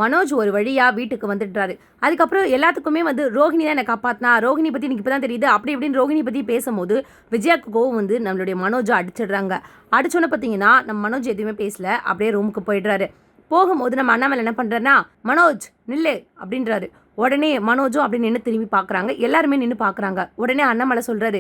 மனோஜ் ஒரு வழியாக வீட்டுக்கு வந்துடுறாரு. அதுக்கப்புறம் எல்லாத்துக்குமே வந்து ரோஹிணி தான் என்னை காப்பாற்றினா, ரோஹிணி பற்றி எனக்கு இப்போ தான் தெரியுது அப்படி இப்படின்னு ரோஹிணி பற்றி பேசும்போது விஜயாவுக்கு கோவம் வந்து நம்மளுடைய மனோஜை அடிச்சிடுறாங்க. அடிச்சோன்னே பார்த்தீங்கன்னா நம்ம மனோஜ் எதுவுமே பேசல, அப்படியே ரூமுக்கு போயிடுறாரு. போகும்போது நம்ம அண்ணாமலை என்ன பண்ணுறாருன்னா, மனோஜ் நில்லு அப்படின்றாரு. உடனே மனோஜும் அப்படி நின்று திரும்பி பார்க்குறாங்க. எல்லாருமே நின்று பார்க்குறாங்க. உடனே அண்ணாமலை சொல்கிறாரு,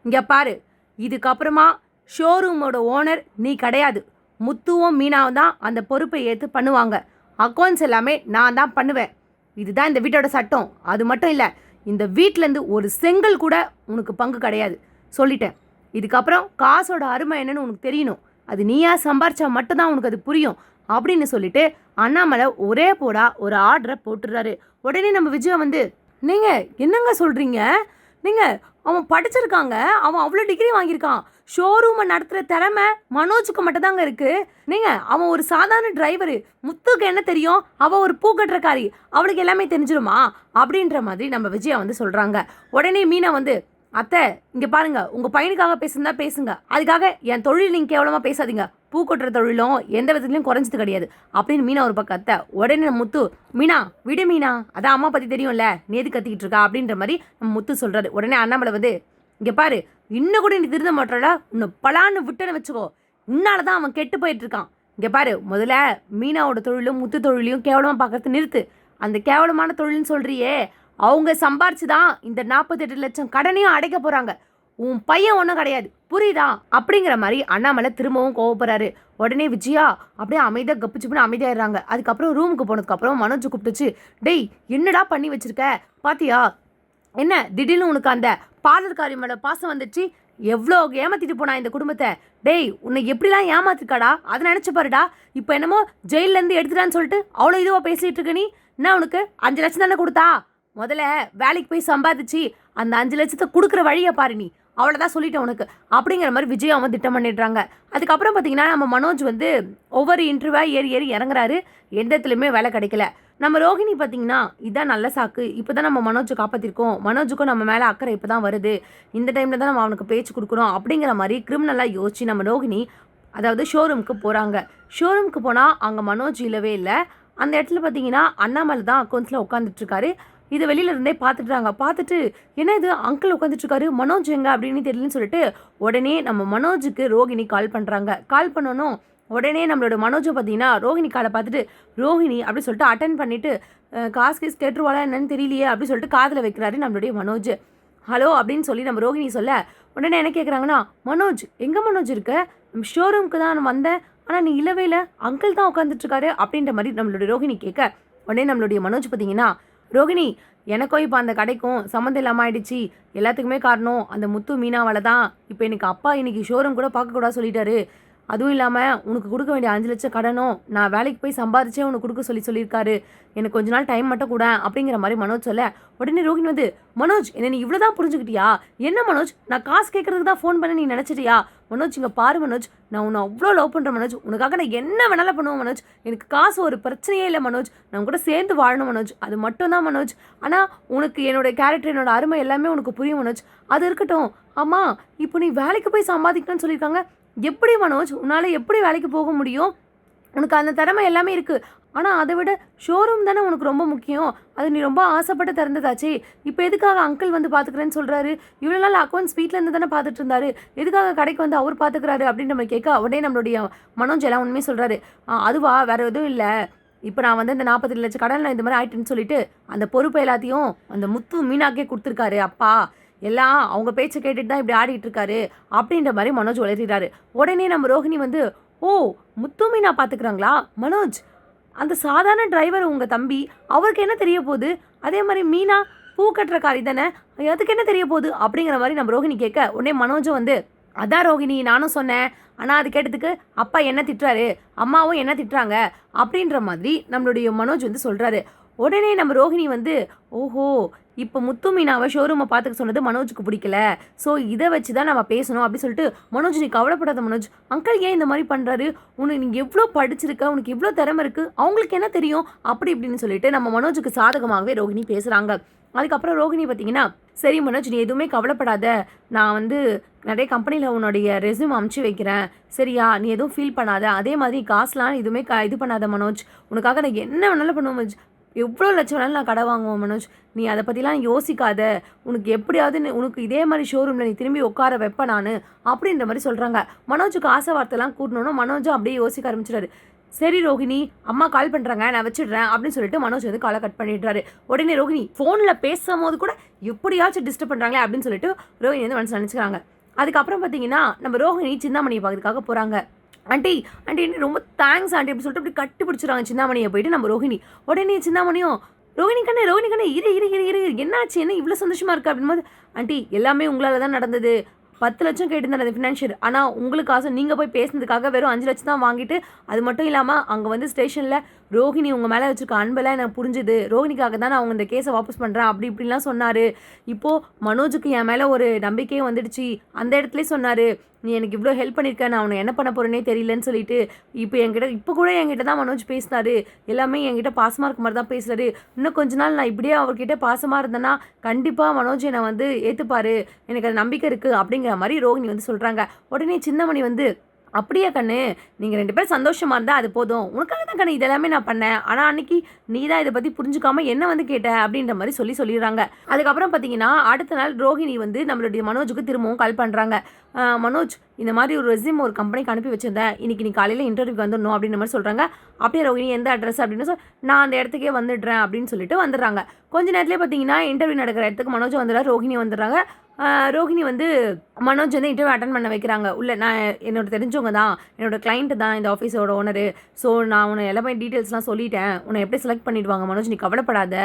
இங்கே பாரு, இதுக்கப்புறமா ஷோரூமோட ஓனர் நீ கிடையாது, முத்துவும் மீனாவும் தான் அந்த பொறுப்பை ஏற்று பண்ணுவாங்க. அக்கௌண்ட்ஸ் எல்லாமே நான் தான் பண்ணுவேன். இதுதான் இந்த வீட்டோட சட்டம். அது மட்டும் இல்லை, இந்த வீட்டிலேருந்து ஒரு செங்கல் கூட உனக்கு பங்கு கிடையாது சொல்லிட்டேன். இதுக்கப்புறம் காசோட அருமை என்னன்னு உனக்கு தெரியணும். அது நீயா சம்பாரிச்சா மட்டும்தான் உனக்கு அது புரியும் அப்படின்னு சொல்லிட்டு அண்ணாமலை ஒரே போடா ஒரு ஆர்டரை போட்டுடுறாரு. உடனே நம்ம விஜயா வந்து, நீங்கள் என்னங்க சொல்கிறீங்க? நீங்கள் அவன் படிச்சிருக்காங்க, அவன் அவ்வளோ டிகிரி வாங்கியிருக்கான், ஷோரூமை நடத்துகிற திறமை மனோஜுக்கு மட்டும்தாங்க இருக்குது. நீங்கள் அவன் ஒரு சாதாரண டிரைவரு, முத்துக்கு என்ன தெரியும்? அவள் ஒரு பூ கட்டுறக்காரி, அவளுக்கு எல்லாமே தெரிஞ்சிருமா அப்படின்ற மாதிரி நம்ம விஜயா வந்து சொல்கிறாங்க. உடனே மீனா வந்து, அத்தை இங்கே பாருங்க, உங்கள் பையனுக்காக பேசுனா பேசுங்க, அதுக்காக என் தொழில் நீங்கள் கேவலமாக பேசாதீங்க. பூ கொட்டுற தொழிலும் எந்த விதத்துலையும் குறைஞ்சது கிடையாது அப்படின்னு மீனா ஒரு பக்கம் அத்தை. உடனே முத்து, மீனா விடு மீனா, அதான் அம்மா பற்றி தெரியும்ல, நீ எது கத்திக்கிட்டு இருக்கா அப்படின்ற மாதிரி நம்ம முத்து சொல்கிறாரு. உடனே அண்ணாமலை வந்து, இங்கே பாரு, இன்னும் கூட நீ திருந்த மாட்டா, உன்னை பலான்னு விட்டுன்னு வச்சுக்கோ, உன்னால தான் அவன் கெட்டு போயிட்டு இருக்கான். இங்கே பாரு, முதல்ல மீனாவோட தொழிலும் முத்து தொழிலையும் கேவலமாக பார்க்கறது நிறுத்து. அந்த கேவலமான தொழில்னு சொல்கிறியே, அவங்க சம்பாரிச்சு தான் இந்த 48 லட்சம் கடனையும் அடைக்க போகிறாங்க. உன் பையன் ஒன்றும் கிடையாது, புரியுதா அப்படிங்கிற மாதிரி அண்ணாமலை திரும்பவும் கோவப்படுறாரு. உடனே விஜயா அப்படியே அமைதியாக கப்பிச்சுப்புன்னு அமைதியாயிடுறாங்க. அதுக்கப்புறம் ரூமுக்கு போனதுக்கப்புறம் மனோஜ் கூப்பிட்டுச்சு, டேய் என்னடா பண்ணி வச்சிருக்க பாத்தியா, என்ன திடீர்னு உனக்கு அந்த பார்லர்காரி மேலே பாசம் வந்துச்சு, எவ்வளோ ஏமாத்திட்டு போனா இந்த குடும்பத்தை, டேய் உன்னை எப்படிலாம் ஏமாத்திருக்காடா, அதை நினச்சி பாருடா, இப்போ என்னமோ ஜெயிலேருந்து எடுத்துட்டான்னு சொல்லிட்டு அவ்வளோ இதுவாக பேசிகிட்டு இருக்க நீ, என்ன உனக்கு 5 லட்சம் தானே கொடுத்தா, முதல்ல வேலைக்கு போய் சம்பாதிச்சு அந்த 5 லட்சத்தை கொடுக்குற வழியை பாரு நீ, அவ்வளோதான் சொல்லிட்டேன் உனக்கு அப்படிங்கிற மாதிரி விஜயா வந்து திட்டம் பண்ணிடுறாங்க. அதுக்கப்புறம் பார்த்தீங்கன்னா நம்ம மனோஜ் வந்து ஒவ்வொரு இன்டர்வியூவாக ஏறி ஏறி இறங்குறாரு. எந்த இடத்துலையுமே வேலை கிடைக்கல. நம்ம ரோஹிணி பார்த்தீங்கன்னா இதான் நல்ல சாக்கு, இப்போ தான் நம்ம மனோஜை காப்பாற்றிருக்கோம், மனோஜுக்கும் நம்ம மேலே அக்கறை இப்போ தான் வருது, இந்த டைமில் தான் நம்ம அவனுக்கு பேச்சு கொடுக்குறோம் அப்படிங்கிற மாதிரி கிரிமினலாக யோசிச்சு நம்ம ரோஹிணி அதாவது ஷோரூமுக்கு போகிறாங்க. ஷோரூமுக்கு போனால் அங்கே மனோஜ் இல்லவே இல்லை. அந்த இடத்துல பார்த்தீங்கன்னா அண்ணாமலை தான் அக்கௌண்ட்ஸில் உட்காந்துட்ருக்காரு. இது வெளியில இருந்தே பார்த்துட்டுறாங்க. பார்த்துட்டு என்ன இது அங்கிள் உட்காந்துட்ருக்காரு, மனோஜ் எங்க அப்படின்னு தெரியலன்னு சொல்லிட்டு உடனே நம்ம மனோஜுக்கு ரோஹிணி கால் பண்ணுறாங்க. கால் பண்ணணும் உடனே நம்மளோட மனோஜை பார்த்தீங்கன்னா ரோஹிணி காலை பார்த்துட்டு ரோஹிணி அப்படின்னு சொல்லிட்டு அட்டன் பண்ணிவிட்டு காசு கேட்டுருவாளா என்னன்னு தெரியலையே அப்படின்னு சொல்லிட்டு காதில் வைக்கிறாரு நம்மளுடைய மனோஜ். ஹலோ அப்படின்னு சொல்லி நம்ம ரோஹிணி சொல்ல உடனே என்ன கேட்குறாங்கன்னா, மனோஜ் எங்கே மனோஜ் இருக்க, நம்ம ஷோரூமுக்கு தான் நான் வந்தேன், ஆனால் நீ இல்லவே இல்லை, அங்கிள் தான் உட்காந்துட்ருக்காரு அப்படின்ற மாதிரி நம்மளுடைய ரோஹிணி கேட்க உடனே நம்மளுடைய மனோஜ் பார்த்தீங்கன்னா, ரோஹிணி எனக்கும் இப்போ அந்த கடைக்கும் சம்மந்தம் இல்லாமல் ஆயிடுச்சு, எல்லாத்துக்குமே காரணம் அந்த முத்து மீனாவால் தான், இப்போ எனக்கு அப்பா இன்னைக்கு ஷோரூம் கூட பார்க்கக்கூடாது சொல்லிட்டாரு, அதுவும் இல்லாமல் உனக்கு கொடுக்க வேண்டிய 5 லட்சம் கடனும் நான் வேலைக்கு போய் சம்பாதிச்சே உனக்கு கொடுக்க சொல்லியிருக்காரு, எனக்கு கொஞ்ச நாள் டைம் மட்டும் கூட அப்படிங்கிற மாதிரி மனோஜ் சொல்ல உடனே ரோஹிணி வந்து, மனோஜ் என்ன நீ இவ்வளோ தான் புரிஞ்சுக்கிட்டியா, என்ன மனோஜ் நான் காசு கேட்குறதுக்கு தான் ஃபோன் பண்ண நீ நினச்சிட்டியா, மனோஜ் இங்கே பாரு மனோஜ், நான் உன்னை அவ்வளோ லவ் பண்ணுறேன் மனோஜ், உனக்காக நான் என்ன வேணாலும் பண்ணுவேன் மனோஜ், எனக்கு காசு ஒரு பிரச்சனையே இல்லை மனோஜ், நான் கூட சேர்ந்து வாழணும் மனோஜ், அது மட்டும் தான் மனோஜ், ஆனால் உனக்கு என்னோட கேரக்டர் என்னோட அருமை எல்லாமே உனக்கு புரியும் மனோஜ், அது இருக்கட்டும், ஆமாம் இப்போ நீ வேலைக்கு போய் சம்பாதிக்கணும்னு சொல்லியிருக்காங்க, எப்படி மனோஜ் உன்னால் எப்படி வேலைக்கு போக முடியும், உனக்கு அந்த திறமை எல்லாமே இருக்குது, ஆனால் அதை விட ஷோரூம் தானே உனக்கு ரொம்ப முக்கியம், அது நீ ரொம்ப ஆசைப்பட்டு திறந்ததாச்சு, இப்போ எதுக்காக அங்கிள் வந்து பார்த்துக்கிறேன்னு சொல்கிறாரு, இவ்வளோ நாள் அக்கௌண்ட்ஸ் வீட்டில் இருந்து தானே பார்த்துட்டு இருந்தாரு, எதுக்காக கடைக்கு வந்து அவர் பார்த்துக்கிறாரு அப்படின்னு நம்ம கேட்க உடனே நம்மளுடைய மனோஜ் எல்லாம் உண்மையே சொல்கிறாரு, அதுவா வேறு எதுவும் இல்லை, இப்போ நான் வந்து இந்த 47 லட்சம் கடனில் இந்த மாதிரி ஆயிட்டுன்னு சொல்லிட்டு அந்த பொறுப்பு எல்லாத்தையும் அந்த முத்து மீனாக்கே கொடுத்துருக்காரு அப்பா, எல்லாம் அவங்க பேச்சை கேட்டுட்டு தான் இப்படி ஆடிட்டு இருக்காரு அப்படின்ற மாதிரி மனோஜ் உளறிறாரு. உடனே நம்ம ரோஹிணி வந்து, ஓ முத்து மீனா பார்த்துக்கிறாங்களா மனோஜ், அந்த சாதாரண டிரைவர் உங்கள் தம்பி, அவருக்கு என்ன தெரிய போகுது, அதே மாதிரி மீனா பூ கட்டுற காரி தானே, அதுக்கு என்ன தெரிய போகுது அப்படிங்கிற மாதிரி நம்ம ரோஹிணி கேட்க உடனே மனோஜும் வந்து, அதான் ரோஹிணி நானும் சொன்னேன், ஆனால் அது கேட்டதுக்கு அப்பா என்ன திட்டுறாரு, அம்மாவும் என்ன திட்டுறாங்க அப்படின்ற மாதிரி நம்மளுடைய மனோஜ் வந்து சொல்கிறாரு. உடனே நம்ம ரோஹிணி வந்து, ஓஹோ இப்போ முத்து மீனாவை ஷோரூமை பார்த்துக்க சொன்னது மனோஜுக்கு பிடிக்கல. ஸோ இதை வச்சு தான் நம்ம பேசணும் அப்படின்னு சொல்லிட்டு, மனோஜ் நீ கவலைப்படாத மனோஜ், அங்கிள் ஏன் இந்த மாதிரி பண்ணுறாரு, நீ எவ்வளோ படிச்சிருக்க, உனக்கு எவ்வளோ திறமை இருக்குது, அவங்களுக்கு என்ன தெரியும் அப்படி இப்படின்னு சொல்லிட்டு நம்ம மனோஜுக்கு சாதகமாகவே ரோஹிணி பேசுகிறாங்க. அதுக்கப்புறம் ரோஹிணி பார்த்தீங்கன்னா, சரி மனோஜ் நீ எதுவுமே கவலைப்படாத, நான் வந்து நிறைய கம்பெனியில் உன்னுடைய ரெஸ்யூம் அமுச்சு வைக்கிறேன், சரியா, நீ எதுவும் ஃபீல் பண்ணாத, அதே மாதிரி காசுலாம் எதுவுமே இது பண்ணாத மனோஜ், உனக்காக நான் என்ன வேணாலும் பண்ணுவேன் மனோஜ், எவ்வளோ லட்சம் வேணாலும் நான் கடை வாங்குவேன் மனோஜ், நீ அதை பற்றிலாம் யோசிக்காத, உனக்கு எப்படியாவது உனக்கு இதே மாதிரி ஷோரூமில் நீ திரும்பி உட்கார வைப்பேன் நான் அப்படின்ற மாதிரி சொல்கிறாங்க. மனோஜுக்கு ஆசை வார்த்தைலாம் கூட்டணும்னா மனோஜும் அப்படியே யோசிக்க ஆரம்பிச்சிடாரு. சரி ரோஹிணி, அம்மா கால் பண்ணுறாங்க, நான் வச்சிடுறேன் அப்படின்னு சொல்லிட்டு மனோஜ் வந்து காலை கட் பண்ணிடுறாரு. உடனே ரோஹிணி ஃபோனில் பேசும்போது கூட எப்படியாச்சும் டிஸ்டர்ப் பண்ணுறாங்களே அப்படின்னு சொல்லிட்டு ரோஹிணி வந்து மனசு நினச்சிக்கிறாங்க. அதுக்கப்புறம் பார்த்தீங்கன்னா நம்ம ரோஹிணி சிந்தாமணியை பார்க்கறதுக்காக போகிறாங்க. ஆண்டி ஆண்டி ரொம்ப தேங்க்ஸ் ஆண்டி அப்படின்னு சொல்லிட்டு அப்படி கட்டி பிடிச்சிடுறாங்க சிந்தாமணியை போயிட்டு நம்ம ரோஹிணி. உடனே சிந்தாமணியும் ரோஹிணி கண்ணே இரு இரு இரு இரு என்னாச்சு, என்ன இவ்வளோ சந்தோஷமாக இருக்குது அப்படின்போது, ஆண்டி எல்லாமே உங்களால் தான் நடந்தது, 10 லட்சம் கேட்டிருந்தார் அந்த ஃபினான்ஷியர், ஆனால் உங்களுக்கு ஆசை நீங்கள் போய் பேசுனதுக்காக வெறும் 5 லட்சம் தான் வாங்கிட்டு, அது மட்டும் இல்லாமல் அங்கே வந்து ஸ்டேஷனில் ரோஹிணி உங்கள் மேலே வச்சுருக்க அன்பெல்லாம் எனக்கு புரிஞ்சுது, ரோஹிணிக்காக தான் நான் அவங்க இந்த கேஸை வாபஸ் பண்ணுறேன் அப்படி இப்படிலாம் சொன்னார். இப்போது மனோஜுக்கு என் மேலே ஒரு நம்பிக்கையே வந்துடுச்சு, அந்த இடத்துலேயே சொன்னார், நீ எனக்கு இவ்வளோ ஹெல்ப் பண்ணியிருக்க, நான் அவனை என்ன பண்ண போகிறேனே தெரியலன்னு சொல்லிட்டு இப்போ கூட என்கிட்ட தான் மனோஜ் பேசினாரு, எல்லாமே என்கிட்ட பாசமாக இருக்க மாதிரி தான் பேசுகிறாரு, இன்னும் கொஞ்ச நாள் நான் இப்படியே அவர்கிட்ட பாசமாக இருந்தேன்னா கண்டிப்பாக மனோஜ் என்னை வந்து ஏற்றுப்பார், எனக்கு அது நம்பிக்கை இருக்குது அப்படிங்கிற மாதிரி ரோஹிணி வந்து சொல்கிறாங்க. உடனே சின்னமணி வந்து, அப்படியே கண்ணு, நீங்கள் 2 பேரும் சந்தோஷமாக இருந்தால் அது போதும், உனக்காக தான் கண்ணு இதெல்லாமே நான் பண்ணேன், ஆனால் அன்றைக்கி நீ தான் இதை பற்றி புரிஞ்சுக்காமல் என்ன வந்து கேட்ட அப்படின்ற மாதிரி சொல்லிடுறாங்க. அதுக்கப்புறம் பார்த்தீங்கன்னா அடுத்த நாள் ரோஹிணி வந்து நம்மளுடைய மனோஜுக்கு திரும்பவும் கால் பண்ணுறாங்க. மனோஜ் இந்த மாதிரி ஒரு ரெஸ்யூம் ஒரு கம்பெனிக்கு அனுப்பி வச்சிருந்தேன், இன்றைக்கி நீ காலையில் இன்டர்வியூக்கு வந்துடணும் அப்படின்ற மாதிரி சொல்கிறாங்க. அப்படியே ரோஹிணி எந்த அட்ரஸ் அப்படின்னு நான் அந்த இடத்துக்கே வந்துடுறேன் அப்படின்னு சொல்லிட்டு வந்துடுறாங்க. கொஞ்ச நேரத்துலேயே பார்த்தீங்கன்னா இன்டர்வியூ நடக்கிற இடத்துக்கு மனோஜ் வந்துடுறாரு, ரோஹிணி வந்துடுறாங்க. ரோஹிணி வந்து மனோஜ் வந்து இன்டர்வியூ அட்டன் பண்ண வைக்கிறாங்க. நான் என்னோட தெரிஞ்சவங்க தான், என்னோட கிளைண்ட்டு தான் இந்த ஆஃபீஸோட ஓனரு, ஸோ நான் உன்னை எல்லாமே டீட்டெயில்ஸ்லாம் சொல்லிட்டேன், உன்னை எப்படி செலக்ட் பண்ணிவிடுவாங்க மனோஜ், நீ கவலைப்படாத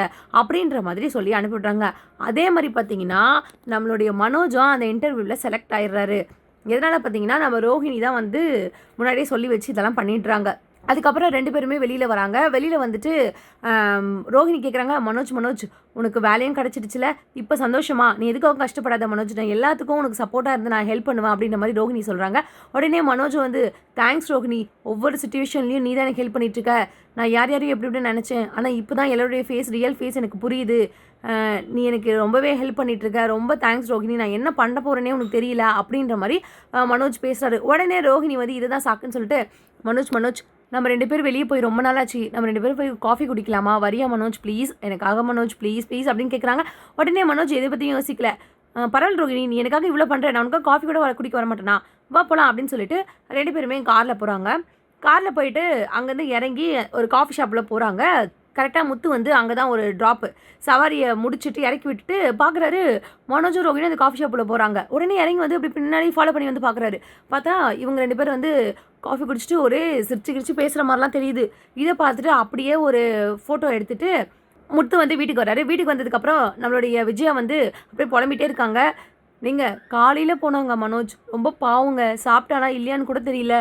அப்படின்ற மாதிரி சொல்லி அனுப்பிவிட்றாங்க. அதே மாதிரி பார்த்தீங்கன்னா நம்மளுடைய மனோஜும் அந்த இன்டர்வியூவில் செலக்ட் ஆயிடுறாரு. எதனால் பார்த்தீங்கன்னா நம்ம ரோஹிணி தான் வந்து முன்னாடியே சொல்லி வச்சு இதெல்லாம் பண்ணிடுறாங்க. அதுக்கப்புறம் 2 பேருமே வெளியில் வராங்க. வெளியில் வந்துட்டு ரோஹிணி கேட்குறாங்க, மனோஜ் உனக்கு வேலையும் கிடச்சிடுச்சுல, இப்போ சந்தோஷமா, நீ எதுக்காக கஷ்டப்படாத மனோஜ், நான் எல்லாத்துக்கும் உனக்கு சப்போர்ட்டாக இருந்து நான் ஹெல்ப் பண்ணுவேன் அப்படின்ற மாதிரி ரோஹிணி சொல்கிறாங்க. உடனே மனோஜ் வந்து, தேங்க்ஸ் ரோஹிணி, ஒவ்வொரு சுச்சுவேஷன்லையும் நீ தான் எனக்கு ஹெல்ப் பண்ணிகிட்ருக்க, நான் யாரையும் எப்படி எப்படி நினச்சேன், ஆனால் இப்போ தான் எல்லாருடைய ரியல் ஃபேஸ் எனக்கு புரியுது, நீ எனக்கு ரொம்பவே ஹெல்ப் பண்ணிகிட்ருக்க, ரொம்ப தேங்க்ஸ் ரோஹிணி, நான் என்ன பண்ண போகிறேனே உனக்கு தெரியல அப்படின்ற மாதிரி மனோஜ் பேசுகிறாரு. உடனே ரோஹிணி வந்து இதுதான் சாக்குன்னு சொல்லிட்டு, மனோஜ் நம்ம 2 பேரும் வெளியே போய் ரொம்ப நாளாச்சு, நம்ம 2 பேரும் போய் காஃபி குடிக்கலாமா, வரியா மனோஜ் ப்ளீஸ், எனக்காக மனோஜ் ப்ளீஸ் அப்படின்னு கேட்குறாங்க. உடனே மனோஜ் எதை பற்றியும் யோசிக்கல, பரவாயில்ல ரோஹிணி, நீ எனக்காக இவ்வளோ பண்ணுறேன், நான் உனக்காக காஃபி கூட குடிக்க வர மாட்டேனா, வா போகலாம் அப்படின்னு சொல்லிட்டு 2 பேருமே காரில் போகிறாங்க. காரில் போயிட்டு அங்கேருந்து இறங்கி ஒரு காஃபி ஷாப்பில் போகிறாங்க. கரெக்டாக முத்து வந்து அங்கே தான் ஒரு ட்ராப்பு, சவாரியை முடிச்சுட்டு இறக்கி விட்டுட்டு பார்க்குறாரு, மனோஜும் ரோஹிணி அந்த காஃபி ஷாப்பில் போகிறாங்க. உடனே இறங்கி வந்து அப்படி பின்னாடி ஃபாலோ பண்ணி வந்து பார்க்குறாரு. பார்த்தா இவங்க 2 பேரும் வந்து காஃபி குடிச்சிட்டு ஒரே சிரிச்சு பேசுகிற மாதிரிலாம் தெரியுது. இதை பார்த்துட்டு அப்படியே ஒரு ஃபோட்டோ எடுத்துகிட்டு முத்து வந்து வீட்டுக்கு வர்றாரு. வீட்டுக்கு வந்ததுக்கப்புறம் நம்மளுடைய விஜயா வந்து அப்படியே புலம்பிகிட்டே இருக்காங்க. நீங்கள் காலையில் போனாங்க மனோஜ், ரொம்ப பாவங்க, சாப்பிட்டானா இல்லையான்னு கூட தெரியல,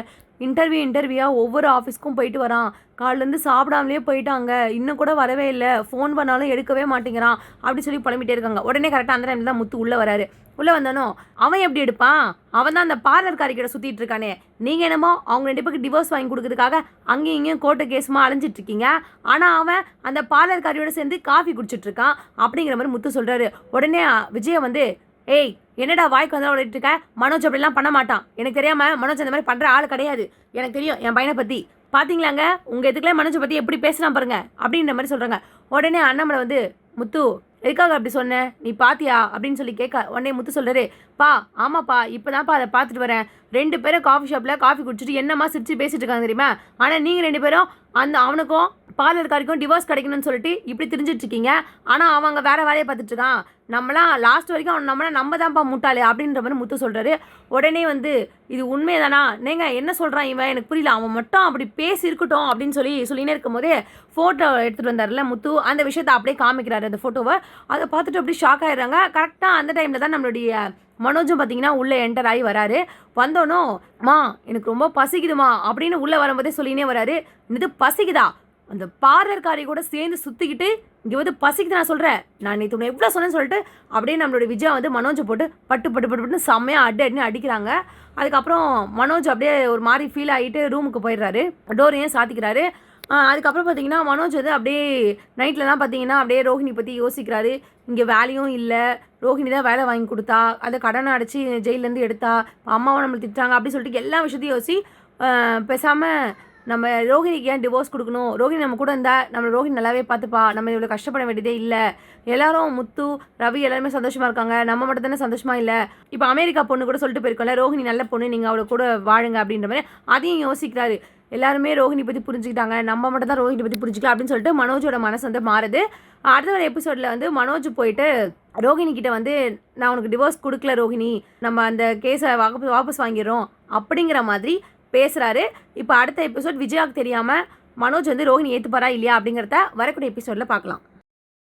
இன்டர்வியூவாக ஒவ்வொரு ஆஃபீஸ்க்கும் போயிட்டு வரான், காலிலேருந்து சாப்பிடாமலே போயிட்டாங்க, இன்னும் கூட வரவே இல்லை, ஃபோன் பண்ணாலும் எடுக்கவே மாட்டேங்கிறான் அப்படி சொல்லி புலம்பிகிட்டே இருக்காங்க. உடனே கரெக்டாக அந்த டைமில் தான் முத்து உள்ளே வராரு. உள்ளே வந்தானோ, அவன் எப்படி எடுப்பான், அவன் தான் அந்த பார்லர் காரிக்கிட்ட சுற்றிட்டு இருக்கானே, நீங்கள் என்னமோ அவங்க 2 பேருக்கு டிவோர்ஸ் வாங்கி கொடுக்கறதுக்காக அங்கேயும் இங்கேயும் கோர்ட்டு கேஸுமா அலைஞ்சிட்டு இருக்கீங்க, ஆனால் அவன் அந்த பார்லர் காரியோட சேர்ந்து காஃபி குடிச்சிட்டு இருக்கான் அப்படிங்கிற மாதிரி முத்து சொல்கிறாரு. உடனே விஜயை வந்து, ஏய் என்னடா வாய்க்கு வந்தால் ஓடிட்டு இருக்க, மனோஜ் அப்படிலாம் பண்ண மாட்டான், எனக்கு தெரியாமல் மனோஜ் அந்த மாதிரி பண்ணுற ஆள் கிடையாது, எனக்கு தெரியும் என் பையனை பற்றி, பார்த்தீங்களாங்க உங்கள் எதுக்குலாம் மனோஜை பற்றி எப்படி பேசலாம் பாருங்க அப்படின்ற மாதிரி சொல்கிறாங்க. உடனே அண்ணாமலை வந்து, முத்து எதுக்காக அப்படி சொன்னேன், நீ பாத்தியா அப்படின்னு சொல்லி கேட்க, உடனே முத்து சொல்கிறாரு, பா ஆமாப்பா இப்போ தான்ப்பா அதை பார்த்துட்டு வரேன், 2 பேரும் காஃபி ஷாப்பில் காஃபி குடிச்சிட்டு என்னம்மா சிரிச்சு பேசிட்டு இருக்காங்க தெரியுமா, ஆனால் நீங்கள் 2 பேரும் அவனுக்கும் பார்லர்காரிக்கும் டிவோர்ஸ் கிடைக்கணும்னு சொல்லிட்டு இப்படி தெரிஞ்சிட்டு இருக்கீங்க, ஆனால் அவங்க வேறு வேலையை பார்த்துட்டு இருக்கான், நம்மளாம் லாஸ்ட் வரைக்கும் அவன் நம்ம தான்ப்பா முட்டாளே அப்படின்ற மாதிரி முத்து சொல்கிறாரு. உடனே வந்து, இது உண்மைதானா, நீங்கள் என்ன சொல்கிறான் இவன், எனக்கு புரியல, அவன் மட்டும் அப்படி பேசி இருக்கட்டும் அப்படின்னு சொல்லினே இருக்கும் போதே ஃபோட்டோ எடுத்துகிட்டு வந்தார்ல முத்து, அந்த விஷயத்தை அப்படியே காமிக்கிறாரு அந்த ஃபோட்டோவை. அதை பார்த்துட்டு அப்படியே ஷாக் ஆகிடுறாங்க. கரெக்டாக அந்த டைமில் தான் நம்மளுடைய மனோஜும் பார்த்தீங்கன்னா உள்ளே என்டர் ஆகி வராரு. வந்தோன்னோ, மா எனக்கு ரொம்ப பசிக்குதுமா அப்படின்னு உள்ளே வரும்போதே சொல்லினே வராரு. இது பசிக்குதா, அந்த பார்லர்காரி கூட சேர்ந்து சுற்றிக்கிட்டு இங்கே வந்து பசிக்குது நான் சொல்கிறேன், நான் நேற்று உன்னை எவ்வளோ சொன்னேன்னு சொல்லிட்டு அப்படியே நம்மளோட விஜயா வந்து மனோஜை போட்டு பட்டு பட்டு பட்டு பட்டுன்னு செம்மையாக அடின்னு அடிக்கிறாங்க. அதுக்கப்புறம் மனோஜ் அப்படியே ஒரு மாதிரி ஃபீல் ஆகிட்டு ரூமுக்கு போயிடுறாரு, டோரையும் சாத்திக்கிறாரு. அதுக்கப்புறம் பார்த்தீங்கன்னா மனோஜ் வந்து அப்படியே நைட்லலாம் பார்த்தீங்கன்னா அப்படியே ரோஹிணி பற்றி யோசிக்கிறாரு. இங்கே வேலையும் இல்லை, ரோஹிணி தான் வேலை வாங்கி கொடுத்தா, அதை கடனை அடைச்சி ஜெயிலேருந்து எடுத்தா, அம்மாவை நம்மளை திட்டுறாங்க அப்படி சொல்லிட்டு எல்லா விஷயத்தையும் யோசி. பேசாமல் நம்ம ரோஹிணிக்கு ஏன் டிவோர்ஸ் கொடுக்கணும், ரோஹிணி நம்ம கூட இருந்தால் நம்ம ரோஹிணி நல்லாவே பார்த்துப்பா, நம்ம இவ்வளோ கஷ்டப்பட வேண்டியதே இல்லை, எல்லாரும் முத்து ரவி எல்லாருமே சந்தோஷமாக இருக்காங்க, நம்ம மட்டும் தானே சந்தோஷமாக இல்லை. இப்போ அமெரிக்கா பொண்ணு கூட சொல்லிட்டு போயிருக்கோம்ல, ரோஹிணி நல்ல பொண்ணு, நீங்கள் அவளை கூட வாழுங்க அப்படின்ற மாதிரி அதையும் யோசிக்கிறாரு. எல்லாருமே ரோஹிணி பற்றி புரிஞ்சுக்கிட்டாங்க, நம்ம மட்டும் தான் ரோஹிணி பற்றி புரிஞ்சுக்கலாம் அப்படின்னு சொல்லிட்டு மனோஜோட மனசு வந்து மாறுது. அடுத்த ஒரு எபிசோடில் வந்து மனோஜ் போயிட்டு ரோஹிணி கிட்ட வந்து நான் உனக்கு டிவோர்ஸ் கொடுக்கல ரோஹிணி, நம்ம அந்த கேஸை வாபஸ் வாங்கிடுறோம் அப்படிங்கிற மாதிரி பேசுகிறாரு. இப்போ அடுத்த எபிசோட் விஜயாவுக்கு தெரியாமல் மனோஜ் வந்து ரோஹிணி ஏற்றுப்பாரா இல்லையா அப்படிங்கிறத வரக்கூடிய எபிசோடில் பார்க்கலாம்.